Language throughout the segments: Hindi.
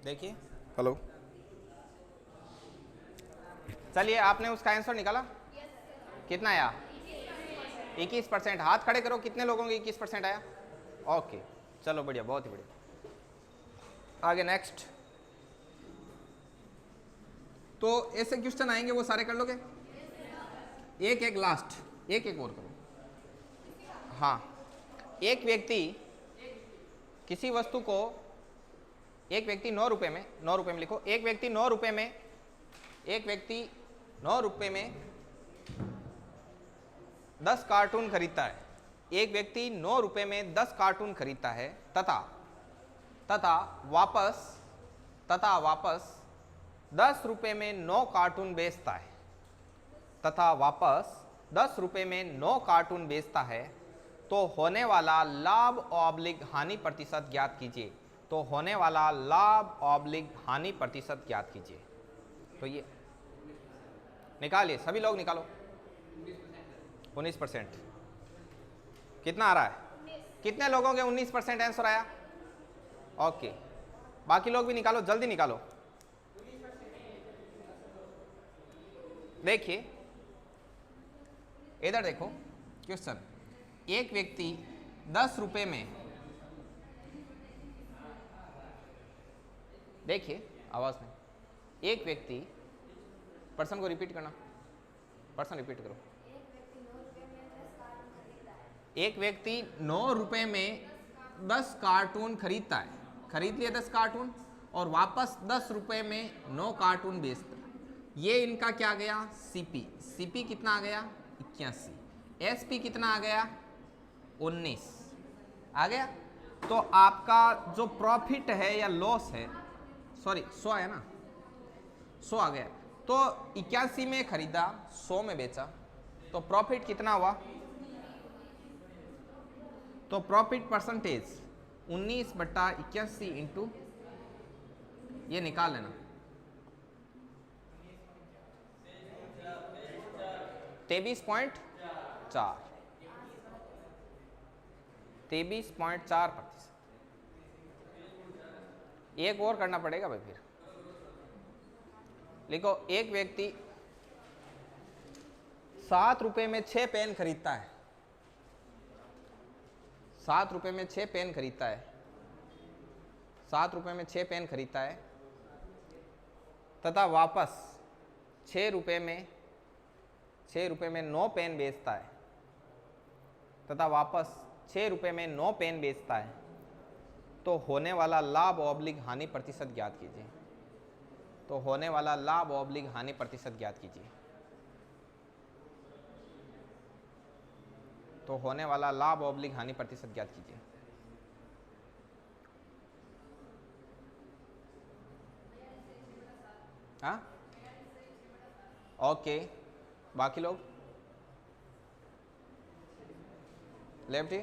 देखिए, हेलो। चलिए आपने उसका आंसर निकाला, कितना आया? 21%। हाथ खड़े करो, कितने लोगों के 21% आया? ओके, चलो बढ़िया, बहुत ही बढ़िया। आगे नेक्स्ट। तो ऐसे क्वेश्चन आएंगे वो सारे कर लोगे? एक एक लास्ट, एक एक और करो। हाँ, एक व्यक्ति किसी वस्तु को, एक व्यक्ति 9 रुपए में, 9 रुपए में लिखो, एक व्यक्ति 9 रुपए में, एक व्यक्ति 9 रुपए में 10 कार्टून खरीदता है। एक व्यक्ति 9 रुपए में 10 कार्टून खरीदता है तथा वापस 10 रुपए में 9 कार्टून बेचता है, तथा वापस 10 रुपए में 9 कार्टून बेचता है, तो होने वाला लाभ ऑब्लिक हानि प्रतिशत ज्ञात कीजिए। तो होने वाला लाभ ऑब्लिक हानि प्रतिशत ज्ञात कीजिए। तो ये निकालिए, सभी लोग निकालो। 19%। कितना आ रहा है? कितने लोगों के 19% आंसर आया? ओके, बाकी लोग भी निकालो, जल्दी निकालो। देखिए इधर देखो क्वेश्चन, एक व्यक्ति 10 रुपए में, देखिए आवाज नहीं, एक व्यक्ति, पर्सन को रिपीट करना, पर्सन रिपीट करो। एक व्यक्ति 9 रुपए में 10 कार्टून खरीदता है, खरीद लिए 10 कार्टून, और वापस 10 रुपए में 9 कार्टून बेचता है। ये इनका क्या गया? सीपी। सीपी कितना आ गया? 81। एसपी कितना आ गया? 19 आ गया। तो आपका जो प्रॉफिट है या लॉस है, सॉरी 100 है ना, 100 आ गया। तो 81 में खरीदा, 100 में बेचा, तो प्रॉफिट कितना हुआ? तो प्रॉफिट परसेंटेज 19/81 इंटू, ये निकाल लेना, 23.4, 23.4%। एक और करना पड़ेगा भाई, फिर लिखो, एक व्यक्ति 7 रुपए में 6 पेन खरीदता है, 7 रुपए में 6 पेन खरीदता है, 7 रुपए में 6 पेन खरीदता है, तथा वापस 6 रुपए में 9 पेन बेचता है, तथा वापस 6 रुपए में 9 पेन बेचता है, तो होने वाला लाभ ऑब्लिक हानि प्रतिशत ज्ञात कीजिए। तो होने वाला लाभ ऑब्लिक हानि प्रतिशत ज्ञात कीजिए। तो होने वाला लाभ ऑब्लिक हानि प्रतिशत ज्ञात कीजिए। हाँ, ओके, बाकी लोग लेफ्टी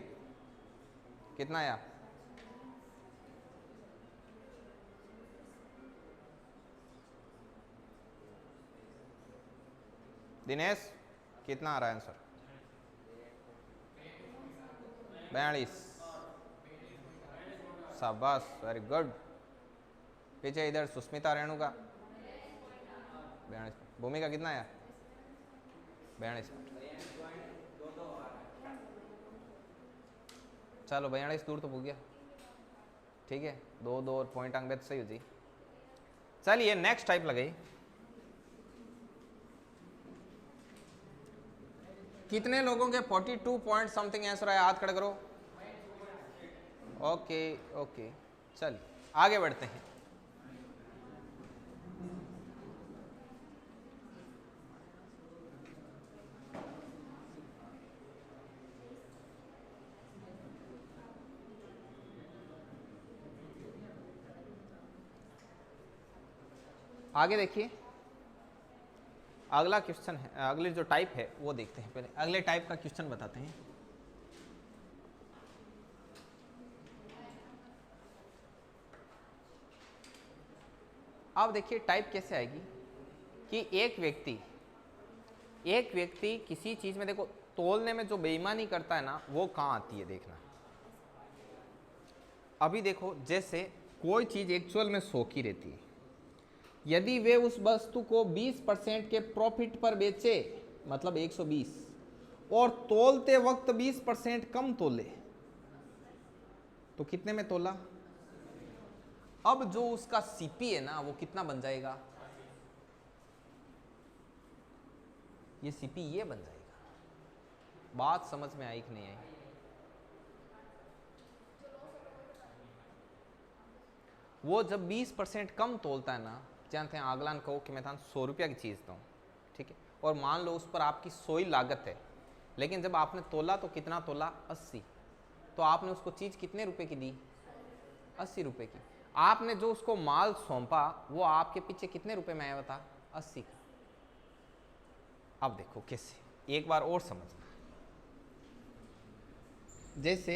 कितना आया? दिनेश कितना आ रहा है आंसर? 42। शाबाश, वेरी गुड। पीछे इधर सुस्मिता रेणु का 42। भूमि का कितना आया? 42। चलो 42 दूर तो हो गया, ठीक है, 2 और पॉइंट अंक बेहद सही हो जी। चलिए नेक्स्ट टाइप लगाई। कितने लोगों के 42 पॉइंट समथिंग आंसर आया? हाथ खड़े करो। ओके ओके, चलिए आगे बढ़ते हैं। आगे देखिए, अगला क्वेश्चन है, अगली जो टाइप है वो देखते हैं। पहले अगले टाइप का क्वेश्चन बताते हैं। अब देखिए टाइप कैसे आएगी कि एक व्यक्ति किसी चीज में, देखो तोलने में जो बेईमानी करता है ना, वो कहाँ आती है देखना। अभी देखो, जैसे कोई चीज एक्चुअल में 100 की रहती है, यदि वे उस वस्तु को 20% के प्रॉफिट पर बेचे, मतलब 120, और तोलते वक्त 20% कम तोले, तो कितने में तोला? अब जो उसका सीपी है ना वो कितना बन जाएगा? ये सीपी ये बन जाएगा। बात समझ में आई कि नहीं आई? वो जब 20% कम तोलता है ना, जानते हैं अगलान कहो कि मैं था 100 रुपया की चीज़ दूँ, ठीक है, और मान लो उस पर आपकी 100 ही लागत है, लेकिन जब आपने तोला तो कितना तोला? 80, तो आपने उसको चीज़ कितने रुपए की दी? 80 रुपए की। आपने जो उसको माल सौंपा वो आपके पीछे कितने रुपए में आया बता? 80 का। अब देखो कैसे, एक बार और समझना। जैसे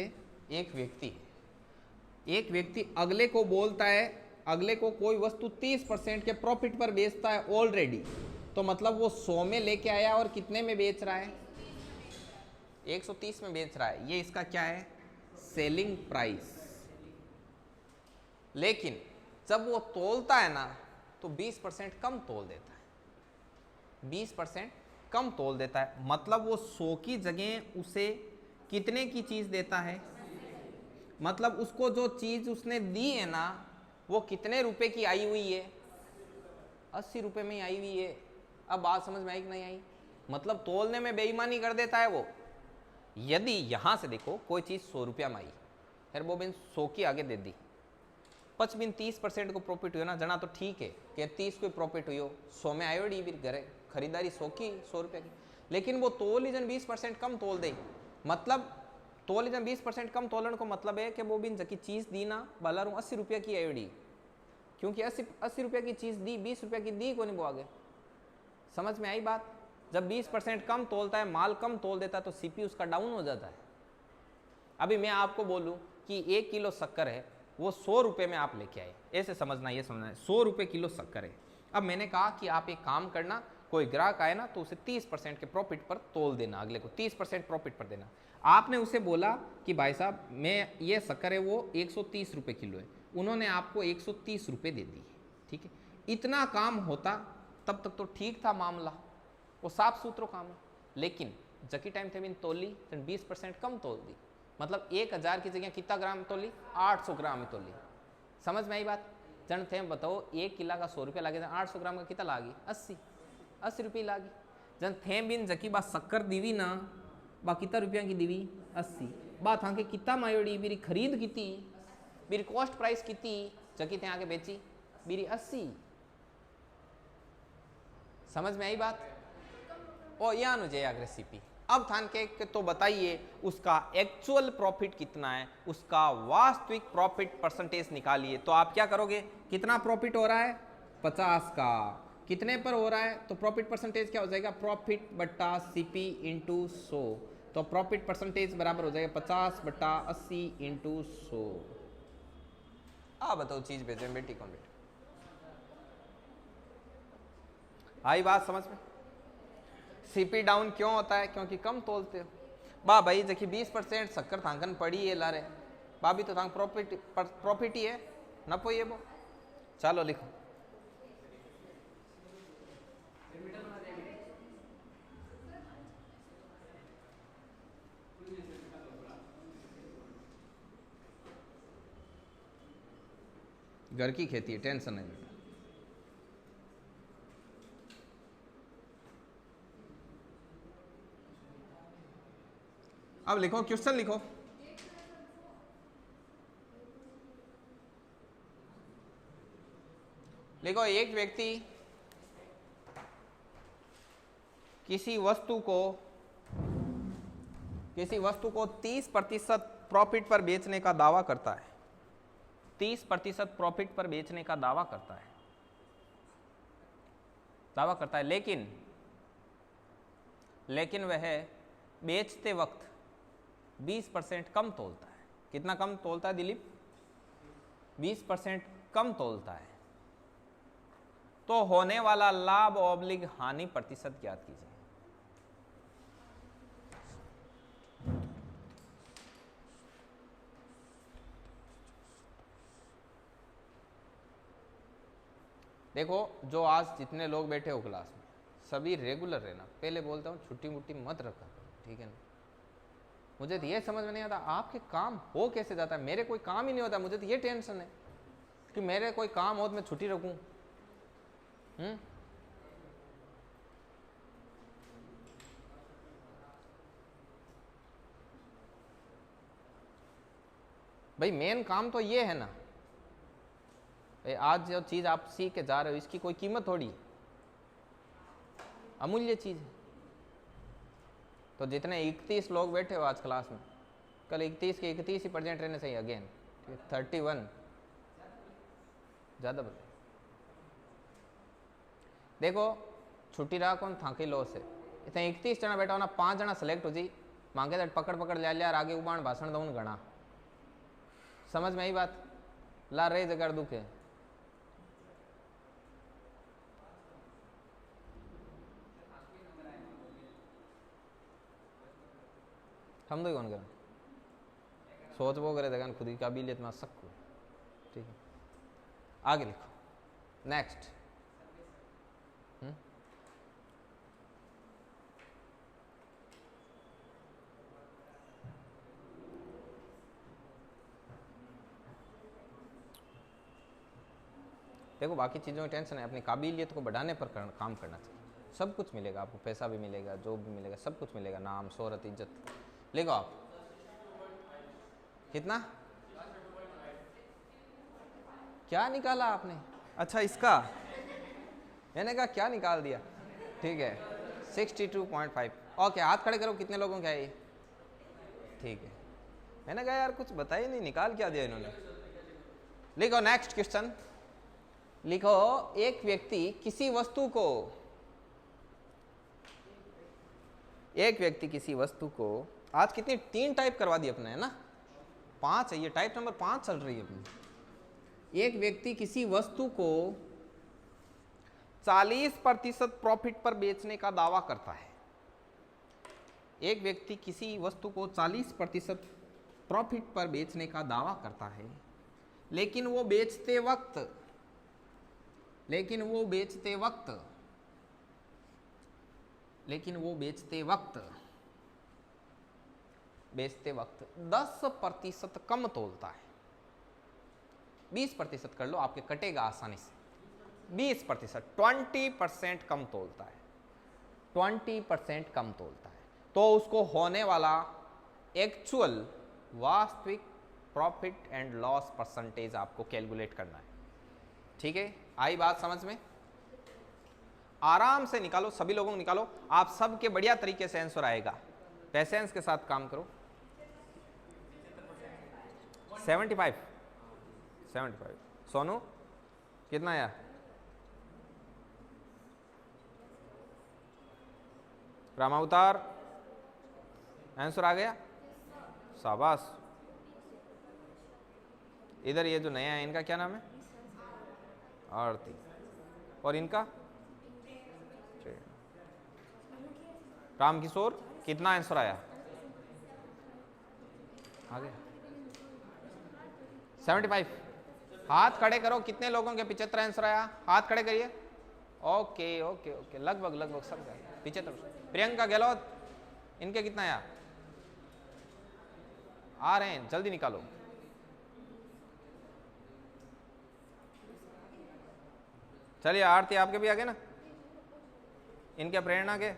एक व्यक्ति है, एक व्यक्ति अगले को बोलता है, अगले को कोई वस्तु 30% के प्रॉफिट पर बेचता है ऑलरेडी, तो मतलब वो 100 में लेके आया और कितने में बेच रहा है? 130 में बेच रहा है। ये इसका क्या है? Selling price. लेकिन जब वो तोलता है ना तो 20% कम तोल देता है, 20% कम तोल देता है, मतलब वो 100 की जगह उसे कितने की चीज देता है? मतलब उसको जो चीज उसने दी है ना वो कितने रुपए की आई हुई है? 80 रुपए में ही आई हुई है। अब बात समझ में आई कि नहीं आई? मतलब तोलने में बेईमानी कर देता है वो। यदि यहां से देखो कोई चीज 100 रुपया में आई, फिर वो बिन 100 की आगे दे दी, 30% को प्रॉफिट हुआ ना जना, तो ठीक है कि 30 को प्रॉफिट हुई हो, 100 में आयो डी, फिर घरे खरीदारी 100 की, 100 रुपये की। लेकिन वो तोल ही जन 20% कम तोल दे, मतलब तोल ही जन 20% कम तोलन को मतलब है कि वो बिन जकी चीज दी ना बाला 80 रुपया की आयो डी, क्योंकि 80 रुपये की चीज दी, 20 रुपये की दी को नहीं वो आगे। समझ में आई बात? जब 20% कम तोलता है, माल कम तोल देता है, तो सीपी उसका डाउन हो जाता है। अभी मैं आपको बोलूं कि 1 किलो शक्कर है, वो 100 रुपये में आप लेके आए, ऐसे समझना, ये समझना है 100 रुपये किलो शक्कर है। अब मैंने कहा कि आप एक काम करना, कोई ग्राहक आए ना तो उसे 30% के प्रॉफिट पर तोल देना, अगले को 30% प्रॉफिट पर देना। आपने उसे बोला कि भाई साहब मैं ये शक्कर है वो 130 रुपये किलो है, उन्होंने आपको 130 रुपये दे दी, ठीक है। इतना काम होता तब तक तो ठीक था मामला, वो साफ सुथरा काम है। लेकिन जकी टाइम थे बिन तोली 20% कम तोल दी, मतलब 1000 की जगह कितना ग्राम तोली? 800 ग्राम तोली। समझ में आई बात? जन थे बताओ 1 किला का 100 रुपया लागे, 800 ग्राम का कितना लागी? 80 रुपये लागी। जन थे बिन जकी बात शक्कर दीवी ना, बा कितना रुपया की दीवी? 80। बात हाँ के कितना मायोड़ी बीरी खरीद की, बीरी कॉस्ट प्राइस की, जकी थे आगे बेची बीरी 80। समझ में आई बात? और यह अनुजय अग्रेसिपी। अब थान के तो बताइए उसका एक्चुअल प्रॉफिट कितना है, उसका वास्तविक प्रॉफिट परसेंटेज निकालिए। तो आप क्या करोगे? कितना प्रॉफिट हो रहा है? 50 का। कितने पर हो रहा है? तो प्रॉफिट परसेंटेज क्या हो जाएगा? प्रॉफिट बट्टा सीपी इंटू 100। तो प्रॉफिट परसेंटेज बराबर हो जाएगा 50/80 इंटू 100। आप बताओ चीज भेजे बेटी कौन बेटी? आई बात समझ में? सीपी डाउन क्यों होता है? क्योंकि कम तोलते हो। बा भाई देखिए 20% शक्कर थांकन पड़ी है लारे, बाबी तो थांक प्रॉफिट ही है, नफो ये वो। चलो लिखो। घर की खेती है, टेंशन नहीं बेटा। अब लिखो, क्वेश्चन लिखो। लिखो, एक व्यक्ति किसी वस्तु को 30% प्रॉफिट पर बेचने का दावा करता है, 30% प्रॉफिट पर बेचने का दावा करता है, लेकिन वह बेचते वक्त 20% कम तोलता है। कितना कम तोलता है दिलीप? 20% कम तोलता है। तो होने वाला लाभ ऑब्लिग हानि प्रतिशत ज्ञात कीजिए। देखो जो आज जितने लोग बैठे हो क्लास में सभी रेगुलर रहना। पहले बोलता हूँ छुट्टी मुट्टी मत रखा, ठीक है ना। मुझे तो ये समझ में नहीं आता आपके काम हो कैसे जाता है। मेरे कोई काम ही नहीं होता, मुझे तो ये टेंशन है कि मेरे कोई काम हो तो मैं छुट्टी रखूँ। भाई मेन काम तो ये है ना, भाई आज जो चीज आप सीख के जा रहे हो इसकी कोई कीमत थोड़ी है, अमूल्य चीज है। तो जितने 31 लोग बैठे हो आज क्लास में, कल 31 के 31 ही परसेंट रहने चाहिए। अगेन 31 ज्यादा बता। देखो छुट्टी रहा कौन थाकी लॉस है। इतने 31 जना बैठा हो ना, 5 जना सिलेक्ट हो जी मांगे तो पकड़ पकड़ लिया यार आगे उबाण भाषण दऊन घना। समझ में आई बात? ला रही जगह दुख है। हम तो कौन करें सोच वो करे देगा खुद की काबिलियत में सकूँ। ठीक है आगे लिखो नेक्स्ट। देखो बाकी चीज़ों की टेंशन है, अपनी काबिलियत को बढ़ाने पर काम करना चाहिए। सब कुछ मिलेगा आपको, पैसा भी मिलेगा, जॉब भी मिलेगा, सब कुछ मिलेगा, नाम शोहरत इज्जत। लिखो आप कितना क्या निकाला आपने? अच्छा इसका मैंने कहा क्या निकाल दिया। ठीक है 62.5। ओके हाथ खड़े करो कितने लोगों का है ये? ठीक है मैंने कहा यार कुछ बताया नहीं, निकाल क्या दिया इन्होंने। लिखो नेक्स्ट क्वेश्चन। लिखो एक व्यक्ति किसी वस्तु को, एक व्यक्ति किसी वस्तु को, आज कितनी 3 टाइप करवा दी अपने है ना, 5 है ये, टाइप नंबर 5 चल रही है अपनी। एक व्यक्ति किसी वस्तु को 40% प्रॉफिट पर बेचने का दावा करता है। एक व्यक्ति किसी वस्तु को 40% प्रॉफिट पर बेचने का दावा करता है, लेकिन वो बेचते वक्त बेचते वक्त 10% कम तोलता है। 20% कर लो आपके कटेगा आसानी से। 20% 20% कम तोलता है, 20% कम तोलता है तो उसको होने वाला एक्चुअल वास्तविक प्रॉफिट एंड लॉस परसेंटेज आपको कैलकुलेट करना है। ठीक है आई बात समझ में? आराम से निकालो, सभी लोगों को निकालो, आप सबके बढ़िया तरीके से आंसर आएगा। पेशेंस के साथ काम करो। 75 सोनू कितना आया? रामावतार आंसर आ गया, शाबाश। इधर ये जो नया है इनका क्या नाम है? आरती। और इनका राम किशोर। कितना आंसर आया? आ गया 75। हाथ खड़े करो कितने लोगों के 75 आंसर आया, हाथ खड़े करिए। ओके ओके ओके लगभग सब गए 75। प्रियंका गहलोत इनके कितना आया? आ रहे हैं जल्दी निकालो। चलिए आरती आपके भी आ गए ना, इनके प्रेरणा के,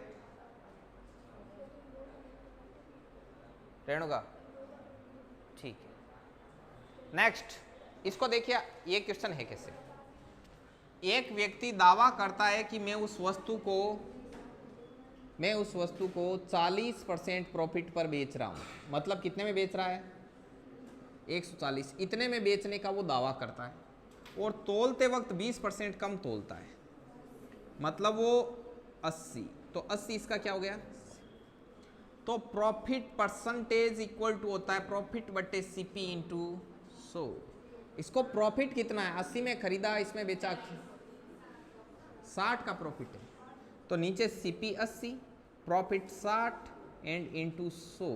रेणुका ठीक है। नेक्स्ट इसको देखिए, ये क्वेश्चन है कैसे। एक व्यक्ति दावा करता है कि मैं उस वस्तु को 40% प्रॉफिट पर बेच रहा हूं। मतलब कितने में बेच रहा है? 140। इतने में बेचने का वो दावा करता है और तोलते वक्त 20% कम तोलता है, मतलब वो 80। तो 80 इसका क्या हो गया? तो प्रॉफिट परसेंटेज इक्वल टू होता है प्रॉफिट बटे सीपी इंटू 100। इसको प्रॉफिट कितना है? 80 में खरीदा, इसमें बेचा 60 का प्रॉफिट है, तो नीचे सीपी 80 प्रॉफिट 60 एंड इंटू 100।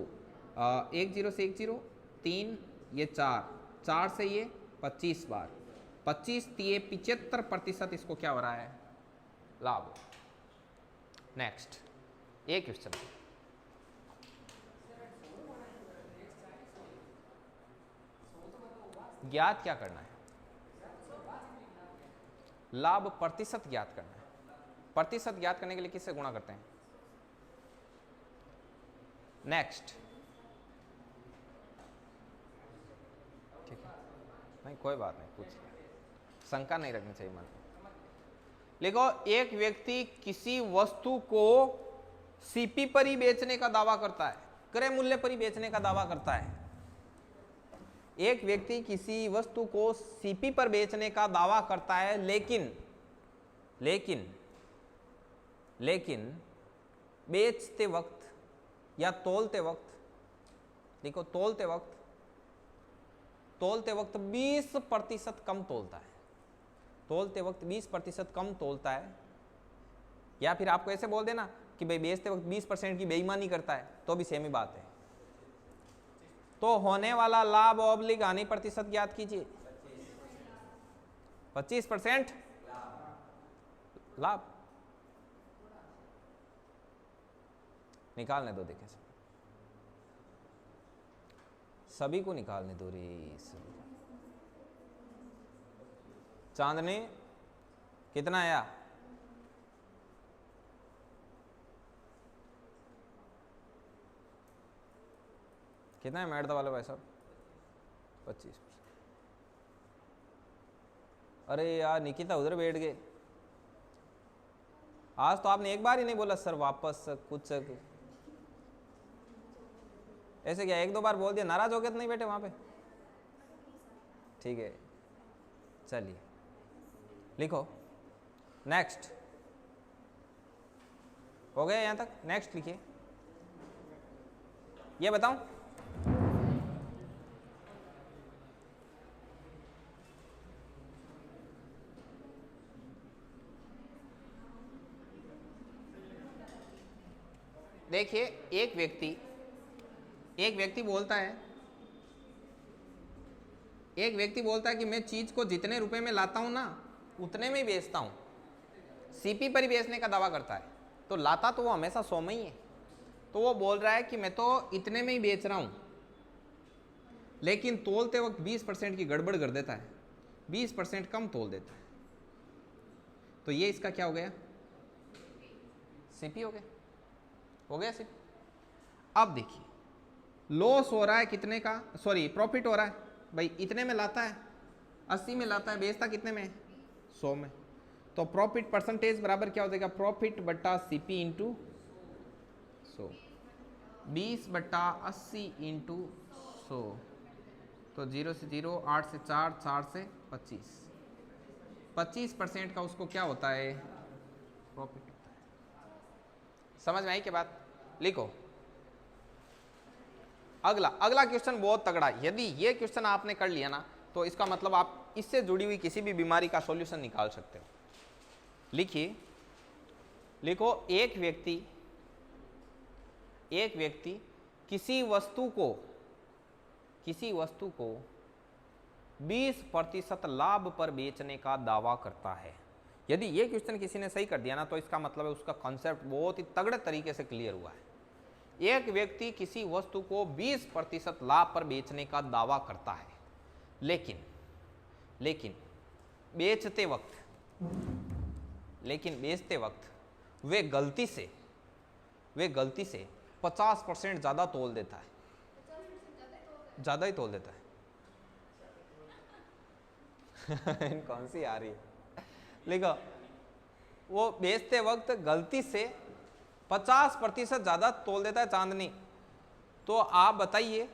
1 0 से 1 0 3, ये 4 से ये 25 बार 25-75% इसको क्या हो रहा है, लाभ। नेक्स्ट एक क्वेश्चन, ज्ञात क्या करना है, लाभ प्रतिशत ज्ञात करना है। प्रतिशत ज्ञात करने के लिए किससे गुणा करते हैं? नेक्स्ट, ठीक है, नहीं कोई बात नहीं, कुछ शंका नहीं रखनी चाहिए मन में। लिखो, एक व्यक्ति किसी वस्तु को सीपी पर ही बेचने का दावा करता है, क्रय मूल्य पर ही बेचने का दावा करता है। एक व्यक्ति किसी वस्तु को सीपी पर बेचने का दावा करता है, लेकिन बेचते वक्त या तोलते वक्त, देखो तोलते वक्त 20% कम तोलता है, तोलते वक्त 20% कम तोलता है। या फिर आपको ऐसे बोल देना कि भाई बेचते वक्त 20% की बेईमानी करता है, तो भी सेम ही बात है। तो होने वाला लाभ ऑब्लिक हानि प्रतिशत ज्ञात कीजिए। 25% लाभ निकालने दो, देखे सभी को निकालने दो रे। चांदनी कितना आया? कितना है मैडता वाले भाई साहब? 25%। अरे यार निकिता उधर बैठ गए। आज तो आपने एक बार ही नहीं बोला सर वापस कुछ, ऐसे क्या एक दो बार बोल दिया, नाराज हो गए तो नहीं बैठे वहां पे? ठीक है, चलिए लिखो। नेक्स्ट हो गया यहां तक? नेक्स्ट लिखिए। ये बताऊं, देखिए एक व्यक्ति बोलता है कि मैं चीज को जितने रुपए में लाता हूं ना उतने में ही बेचता हूं, सीपी पर ही बेचने का दावा करता है। तो लाता तो वो हमेशा 100 में ही है, तो वो बोल रहा है कि मैं तो इतने में ही बेच रहा हूं, लेकिन तोलते वक्त 20% की गड़बड़ कर देता है, 20% कम तोल देता है। तो ये इसका क्या हो गया? सीपी हो गया सीपी। अब देखिए लॉस हो रहा है कितने का, सॉरी प्रॉफिट हो रहा है भाई, इतने में लाता है, 80 में लाता है, बेचता कितने में? 100 में। तो प्रॉफिट परसेंटेज बराबर क्या हो जाएगा? प्रॉफिट बट्टा सीपी इंटू 100, 20/80 इंटू 100। तो 0 से 0, 8 से 4, 4 से 25, 25% का उसको क्या होता है? प्रॉफिट होता है। समझ में आई क्या बात? लिखो अगला क्वेश्चन बहुत तगड़ा। यदि ये क्वेश्चन आपने कर लिया ना तो इसका मतलब आप इससे जुड़ी हुई किसी भी बीमारी का सॉल्यूशन निकाल सकते हो। लिखिए, लिखो एक व्यक्ति किसी वस्तु को 20% लाभ पर बेचने का दावा करता है। यदि ये क्वेश्चन किसी ने सही कर दिया ना तो इसका मतलब है उसका कॉन्सेप्ट बहुत ही तगड़े तरीके से क्लियर हुआ है। एक व्यक्ति किसी वस्तु को 20% लाभ पर बेचने का दावा करता है, लेकिन बेचते वक्त वे गलती से 50% ज्यादा तोल देता है, ज्यादा ही तोल देता है। कौन सी आ रही है? लिखो, वो बेचते वक्त गलती से 50% ज्यादा तोल देता है चांदनी। तो आप बताइए,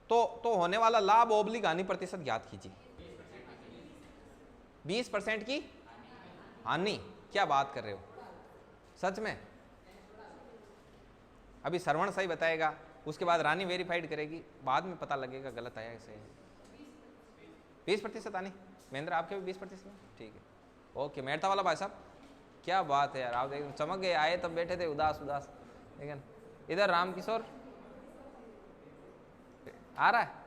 तो होने वाला लाभ ऑब्लिक हानि प्रतिशत ज्ञात कीजिए। 20% की हानि? क्या बात कर रहे हो सच में? अभी श्रवण सही बताएगा, उसके बाद रानी वेरीफाइड करेगी, बाद में पता लगेगा गलत आया ऐसे। 20% हानि। महेंद्र आपके भी 20%? ठीक है, ओके। मेहता वाला भाई साहब क्या बात है यार, आप देख चमक गए, आए तब बैठे थे उदास, लेकिन इधर रामकिशोर आ रहा है।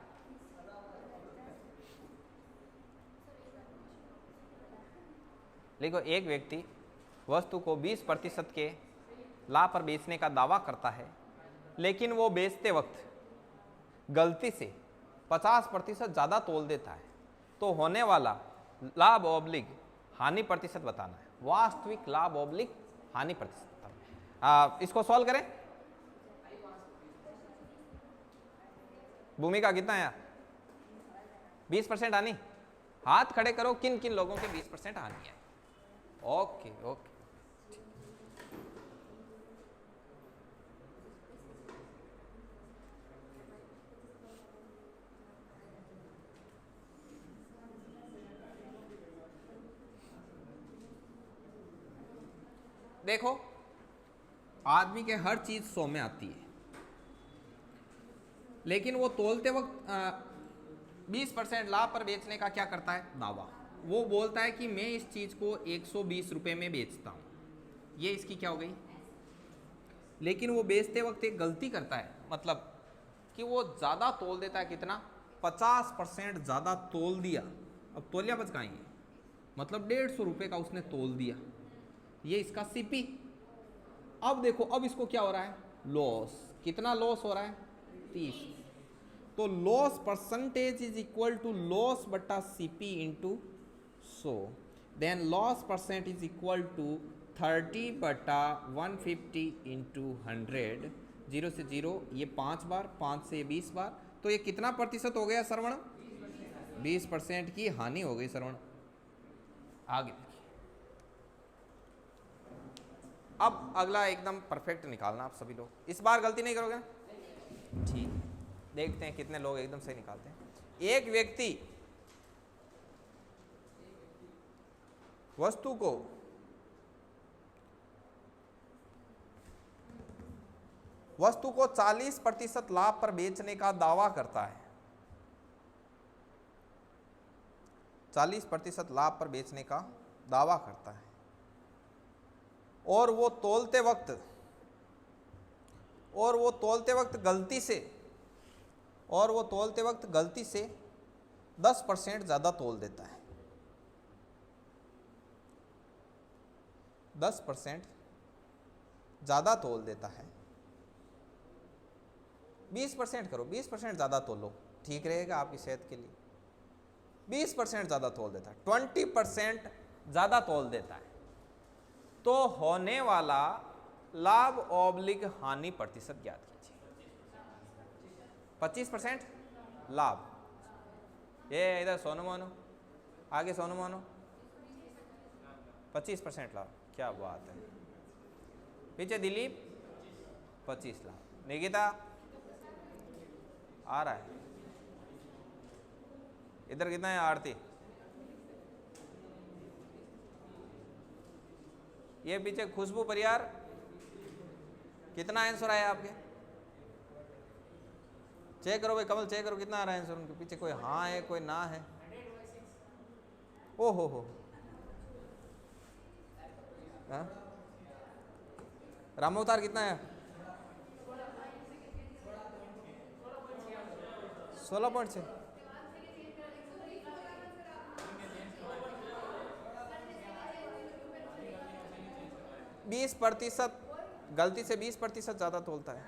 लिखो एक व्यक्ति वस्तु को 20% के लाभ पर बेचने का दावा करता है, लेकिन वो बेचते वक्त गलती से 50% ज़्यादा तोल देता है, तो होने वाला लाभ ऑब्लिक हानि प्रतिशत बताना है। वास्तविक लाभ ऑब्लिक हानि प्रतिशत बताना। इसको सॉल्व करें। भूमिका कितना है? 20% हानि। हाथ खड़े करो किन किन लोगों के 20% हानि है। ओके ओके, देखो आदमी के हर चीज 100 में आती है, लेकिन वो तोलते वक्त 20% लाभ पर बेचने का क्या करता है? दावा। वो बोलता है कि मैं इस चीज को 120 रुपए में बेचता हूं। ये इसकी क्या हो गई? लेकिन वो बेचते वक्त एक गलती करता है, मतलब कि वो ज्यादा तोल देता है। कितना? 50% ज्यादा तोल दिया। अब तोलिया बच कहाँ है? मतलब 150 रुपए का उसने तोल दिया। ये इसका सीपी। अब देखो, अब इसको क्या हो रहा है? लॉस। कितना लॉस हो रहा है? 30। तो loss percentage is equal to loss बटा CP into 100। Then loss percent is equal to 30 बटा 150 इंटू 100। 0 से 0 ये 5 बार, 5 से 20 बार। तो ये कितना प्रतिशत हो गया श्रवण? 20% की हानि हो गई श्रवण। आगे देखिए, अब अगला एकदम परफेक्ट निकालना आप सभी लोग। इस बार गलती नहीं करोगे? ठीक, देखते हैं कितने लोग एकदम सही निकालते हैं। एक व्यक्ति वस्तु को वस्तु को 40% लाभ पर बेचने का दावा करता है। 40% लाभ पर बेचने का दावा करता है, और वो तोलते वक्त गलती से 10% ज्यादा तोल देता है। 10% ज्यादा तोल देता है। 20% करो, 20% ज्यादा तोलो, ठीक रहेगा आपकी सेहत के लिए। 20% ज्यादा तोल देता है, 20% ज्यादा तोल देता है, तो होने वाला लाभ ऑब्लिक हानि प्रतिशत ज्ञात कीजिए। 25% लाभ। ये इधर सोनू मोनू, आगे सोनू मोनू। 25% लाभ, क्या बात है। पीछे दिलीप 25 लाभ। निकिता आ रहा है। इधर कितना है? आरती। ये पीछे खुशबू परियार, कितना आंसर आया आपके? चेक करो भाई, कमल चेक करो कितना आ रहा है आंसर उनके पीछे। कोई हाँ है, कोई ना है। ओ हो हाँ? रामोवतार कितना है? 16.6। %20 गलती से 20% ज्यादा तोलता है।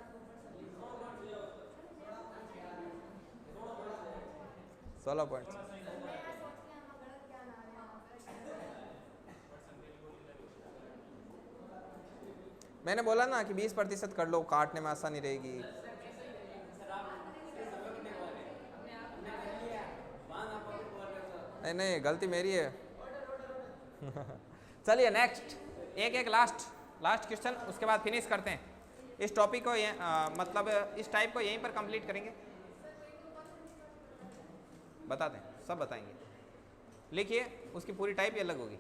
16.6। मैंने बोला ना कि 20% कर लो, काटने में आसानी रहेगी। नहीं, गलती मेरी है। चलिए नेक्स्ट, एक लास्ट क्वेश्चन, उसके बाद फिनिश करते हैं इस टॉपिक को। मतलब इस टाइप को यहीं पर कंप्लीट करेंगे। बताते हैं, सब बताएंगे। लिखिए, उसकी पूरी टाइप ही अलग होगी।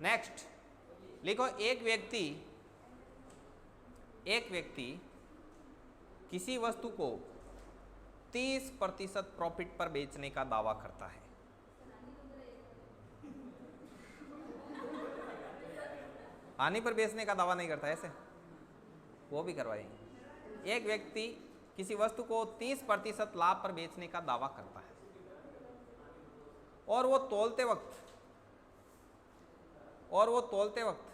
नेक्स्ट लिखो, एक व्यक्ति किसी वस्तु को 30% प्रॉफिट पर बेचने का दावा करता है। हानि पर बेचने का दावा नहीं करता, ऐसे वो भी करवाएंगे। एक व्यक्ति किसी वस्तु को 30% लाभ पर बेचने का दावा करता है, और वो तोलते वक्त और वो तोलते वक्त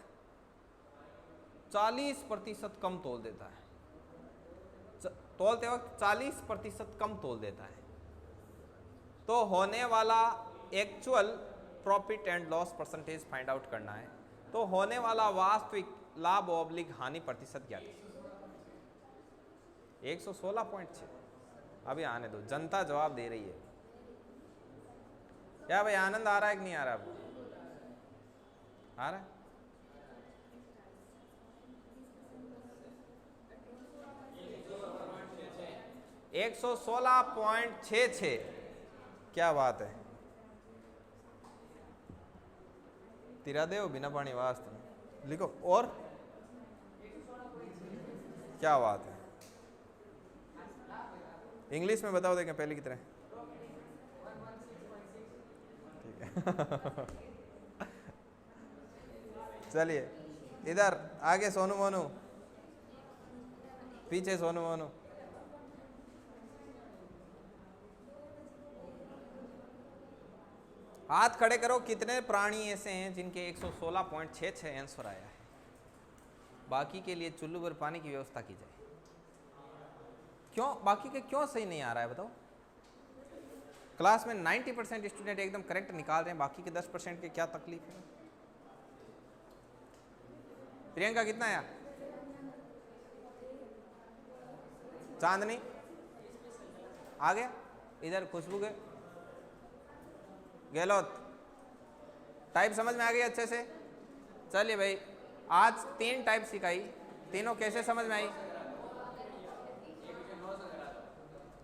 40% कम तोल देता है, तोलते वक्त 40% कम तोल देता है, तो होने वाला actual profit and loss percentage find out करना है। तो होने वाला वास्तविक लाभ ऑब्लिक हानि प्रतिशत क्या है? 116.6। अभी आने दो, जनता जवाब दे रही है। क्या भाई आनंद आ रहा है कि नहीं आ रहा है? आ रहा है? एक 116.66। क्या बात है, तिरा दे बिना पानी वास्तव लिखो। और क्या बात है, इंग्लिश में बताओ, देखें पहले की तरह। ठीक है चलिए इधर आगे सोनू मोनू, पीछे सोनू मोनू। हाथ खड़े करो, कितने प्राणी ऐसे हैं जिनके 116.66 आंसर आया है? बाकी के लिए चुल्लू भर पानी की व्यवस्था की जाए। क्यों बाकी के क्यों सही नहीं आ रहा है बताओ? क्लास में 90% स्टूडेंट एकदम करेक्ट निकाल रहे हैं, बाकी के 10% के क्या तकलीफ है? प्रियंका कितना आया? चांदनी आ गया? इधर खुशबू के गहलोत, टाइप समझ में आ गई अच्छे से? चलिए भाई, आज 3 टाइप सिखाई, तीनों कैसे समझ में आई?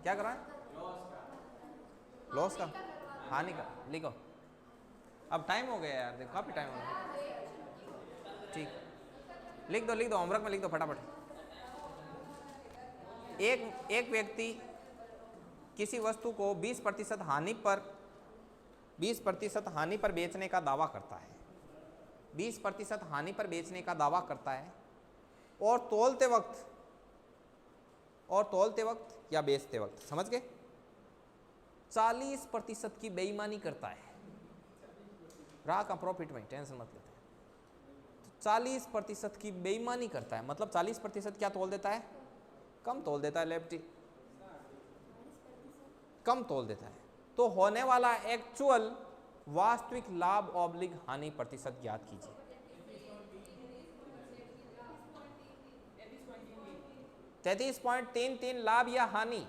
क्या करा? लॉस का, हानि का लिखो। अब टाइम हो गया यार, देखो काफी टाइम हो गया। ठीक, लिख दो होमवर्क में लिख दो फटाफट। एक व्यक्ति किसी वस्तु को 20% हानि पर बेचने का दावा करता है, 20% हानि पर बेचने का दावा करता है, और तोलते वक्त या बेचते वक्त, समझ गए, 40% की बेईमानी करता है। रहा का प्रॉफिट में टेंशन मत लेते, 40% की बेईमानी करता है, मतलब 40% क्या तोल देता है? कम तोल देता है। लेफ्टी कम तोल देता है। तो होने वाला एक्चुअल वास्तविक लाभ ऑब्लिक हानि प्रतिशत ज्ञात कीजिए। $33.33 लाभ या हानि?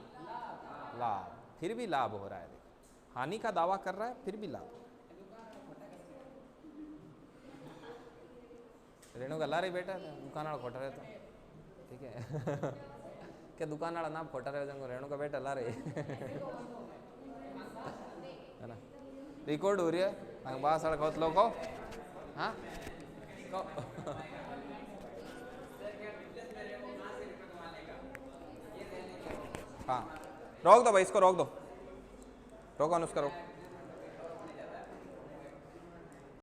लाभ। फिर भी लाभ हो रहा है, देखो हानि का दावा कर रहा है, फिर भी लाभ। रेणु का ला रही बेटा, दुकान वाला खोटा रहता, ठीक है क्या दुकान वाला नाम खोटा रहे जंगो, रेणु का बेटा ला रही है ना, रिकॉर्ड हो रही है। बात सड़क होत लोग को, हाँ हाँ रोक दो भाई, इसको रोक दो, रोको अनुष्का रोक।